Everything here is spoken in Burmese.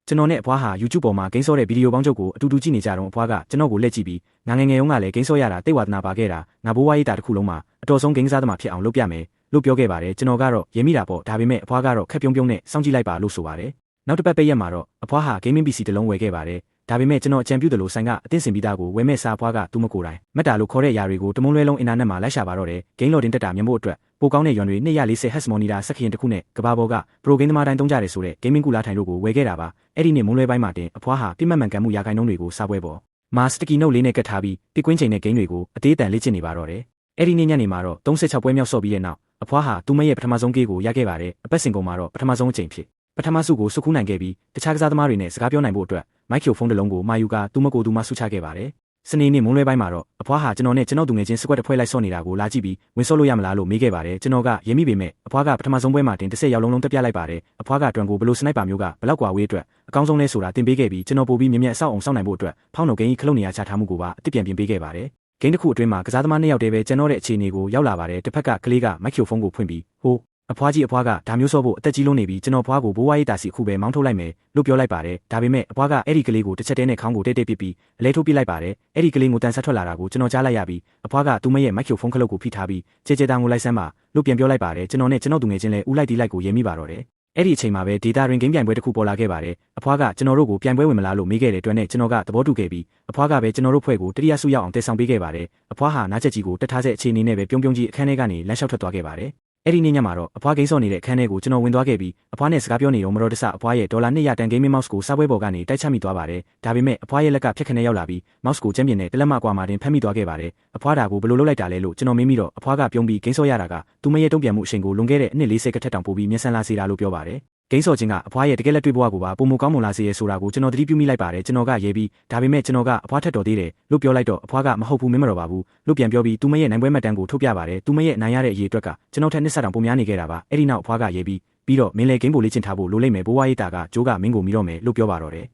ကျွန်တော်နဲ့အဖွားဟာ YouTube ပေါ်မှာဂိမ်းဆော့တဲ့ဗီဒီယိုပေါင်းချုပ်ကိုအတူတူကြည့်နေကြတော့အဖွားကကျွန်တော်ကိုလက်ကြည့်ပြီးငါငယ်ငယ်တုန်းကလည်းဂိမ်းဆော့ရတာတိတ်ဝါသနာပါခဲ့တာငါဘိုးဝါးရေးတာတစ်ခုလုံးမှာအတော်ဆုံးဂိမ်းစားသမားဖြစ်အောင်လုပ်ပြမယ်လို့ပြောခဲ့ပါတယ်ကျွန်တော်ကတော့ရဲမိတာပေါ့ဒါပေမဲ့အဖွားကတော့ခက်ပြုံးပြုံးနဲ့စောင့်ကြည့်လိုက်ပါလို့ဆိုပါတယ်နောက်တစ်ပတ်ပိတ်ရက်မှာတော့အဖွားဟာ gaming PC တစ်လုံးဝယ်ခဲ့ပါတယ်ဒါပေမဲ့ကျွန်တော်အကြံပြုသလိုဆိုင်ကအသင့်စင်ပြီးသားကိုဝယ်မဲ့စားအဖွားကသူမကိုယ်တိုင်မက်တာလို့ခေါ်တဲ့ຢာတွေကိုတမုံလွဲလုံးအင်တာနက်မှာလိုက်ရှာပါတော့တယ်ဂိမ်းလော်တင်တက်တာမြင်ဖို့အတွက်ပိုကောင်းတဲ့ရွံတွေ240 Hz monitor စက္ကန့်တစ်ခုနဲ့ကဘာပေါ်က Pro Game သမားတိုင်းသုံးကြတယ်ဆိုတဲ့ gaming ကူလာထိုင်တို့ကိုဝယ်ခဲ့တာပါအဲ့ဒီနေ့မုံလွဲပိုင်းမှာတင်အဖွားဟာပြစ်မှတ်မှန်ကန်မှုရာခိုင်နှုန်းတွေကိုစားပွဲပေါ်မှာစတကီနှုတ်လေးနဲ့ကတ်ထားပြီးပစ်ကွင်းချိန်နဲ့ဂိမ်းတွေကိုအသေးအတန်လေ့ကျင့်နေပါတော့တယ်အဲ့ဒီနေ့ညနေမှာတော့36ပွဲမြောက်ဆော့ပြီးတဲ့နောက်အဖွားဟာသူမရဲ့ပထမဆုံးဂိမ်းကိုရခဲ့ပါတယ်အပတ်စဉ်ကုန်မှာတော့ပထမဆုံးအကြိမ်ဖြစ်ပထမဆုကိုစုခူးနိုင်ခဲ့ပြီးတခြားကစားသမားတွေနဲ့စကားပြောနိုင်ဖို့အတွက်မိုက်ခရိုဖုန်းတစ်လုံးကိုမာယူကသူမကိုသူမဆုချခဲ့ပါတယ်စနေနေ့မုံလွဲပိုင်းမှာတော့အဖွားဟာကျွန်တော်နဲ့ကျွန်တော်သူငယ်ချင်းစကွက်တစ်ဖွဲလိုက်ဆော့နေတာကိုလာကြည့်ပြီးဝင်ဆော့လို့ရမလားလို့မေးခဲ့ပါတယ်ကျွန်တော်ကရဲမိပေမဲ့အဖွားကပထမဆုံးပွဲမှာတင်10ရောက်လုံးတက်ပြလိုက်ပါတယ်အဖွားကတွန်ကိုဘလို့စနိုက်ပါမျိုးကဘလောက်ကွာဝေးအတွက်အကောင်းဆုံးလဲဆိုတာတင်ပေးခဲ့ပြီးကျွန်တော်ပို့ပြီးမြင်မြတ်အဆောက်အောင်စောင့်နိုင်ဖို့အတွက်ဖောင်းတော်ဂိမ်းကြီးခလုတ်နေရချထားမှုကိုပါအစ်ပြန်ပြင်ပေးခဲ့ပါတယ်ဂိမ်းတစ်ခုအတွင်းမှာကစားသမား2ယောက်တည်းပဲကျွန်တော်တဲ့အခြေအနေကိုရောက်လာပါတယ်တစ်ဖက်ကကလေးကမိုက်ခရိုဖုန်းကိုဖွင့်ပြီးဟိုအဖွားကြီးအဖွားကဒါမျိုးစောဖို့အသက်ကြီးလုံးနေပြီးကျွန်တော်ဖွားကိုဘိုးဝါးရေးတာစီခုပဲမောင်းထုတ်လိုက်မယ်လို့ပြောလိုက်ပါတယ်ဒါပေမဲ့အဖွားကအဲ့ဒီကလေးကိုတစ်ချက်တည်းနဲ့ခေါင်းကိုတိတ်တိတ်ပစ်ပြီးအလဲထိုးပစ်လိုက်ပါတယ်အဲ့ဒီကလေးကိုတန်ဆက်ထွက်လာတာကိုကျွန်တော်ကြားလိုက်ရပြီးအဖွားကသူမရဲ့မိုက်ခရိုဖုန်းခလုတ်ကိုဖိထားပြီးကြဲကြဲတောင်ကိုလိုက်ဆမ်းပါလို့ပြန်ပြောလိုက်ပါတယ်ကျွန်တော်နဲ့ကျွန်တော်သူငယ်ချင်းလည်းဦးလိုက်တီးလိုက်ကိုရဲမိပါတော့တယ်အဲ့ဒီအချိန်မှာပဲဒေတာရင်ဂိမ်းပြိုင်ပွဲတစ်ခုပေါ်လာခဲ့ပါတယ်အဖွားကကျွန်တော်တို့ကိုပြိုင်ပွဲဝင်မလားလို့မေးခဲ့တဲ့အတွက်နဲ့ကျွန်တော်ကသဘောတူခဲ့ပြီးအဖွားကပဲကျွန်တော်တို့ဖွဲ့ကိုတတိယဆုရောက်အောင်တည်ဆောင်ပေးခဲ့ပါတယ်အဖွားဟာနားချက်ကြီးကိုတက်ထားတဲ့အခြေအနေနဲ့ပဲပြုံးပြုံးကြီးအခန်းထဲကနေလမ်းလျှောက်ထွက်သွားခဲ့ပါတယ်အဲ့ဒီနေ့ညမှာတော့အဖွားဂိမ်းဆော့နေတဲ့အခန်းထဲကိုကျွန်တော်ဝင်သွားခဲ့ပြီးအဖွားနဲ့စကားပြောနေတော့မတော်တဆအဖွားရဲ့$200တန် gaming mouse ကိုစားပွဲပေါ်ကနေတိုက်ချမိသွားပါတယ်ဒါပေမဲ့အဖွားရဲ့လက်ကဖြတ်ခနဲရောက်လာပြီး mouse ကိုကျမ်းပြင်နဲ့တလက်မကွာမှာတင်ဖမ်းမိသွားခဲ့ပါတယ်အဖွားဒါကိုဘယ်လိုလုပ်လိုက်တာလဲလို့ကျွန်တော်မေးမိတော့အဖွားကပြုံးပြီးဂိမ်းဆော့ရတာကသူမရဲ့တုံ့ပြန်မှုအချိန်ကိုလွန်ခဲ့တဲ့အနှစ်40ကထက်တောင်ပိုပြီးမျက်စံလာစေတာလို့ပြောပါတယ်ဂိမ်းဆော့ခြင်းကအဖွားရဲ့တကယ်လက်တွေ့ဘဝကိုပါပုံမကောင်းမွန်လာစေရဆိုတာကိုကျွန်တော်သတိပြုမိလိုက်ပါတယ်ကျွန်တော်ကရေးပြီးဒါပေမဲ့ကျွန်တော်ကအဖွားထက်တော်သေးတယ်လို့ပြောလိုက်တော့အဖွားကမဟုတ်ဘူးမင်းမတော်ပါဘူးလို့ပြန်ပြောပြီးသူမရဲ့နိုင်ပွဲမှတ်တမ်းကိုထုတ်ပြပါတယ်သူမရဲ့နိုင်ရတဲ့အရေးအတွက်ကကျွန်တော်ထက်နှစ်ဆတောင်ပိုများနေခဲ့တာပါအဲ့ဒီနောက်အဖွားကရေးပြီးတော့မင်းလည်းဂိမ်းပိုလေးချင်ထားဖို့လိုလိမ့်မယ်ဘိုးဝါးရေးတာကဂျိုးကမင်းကိုမီတော့မယ်လို့ပြောပါတော့တယ်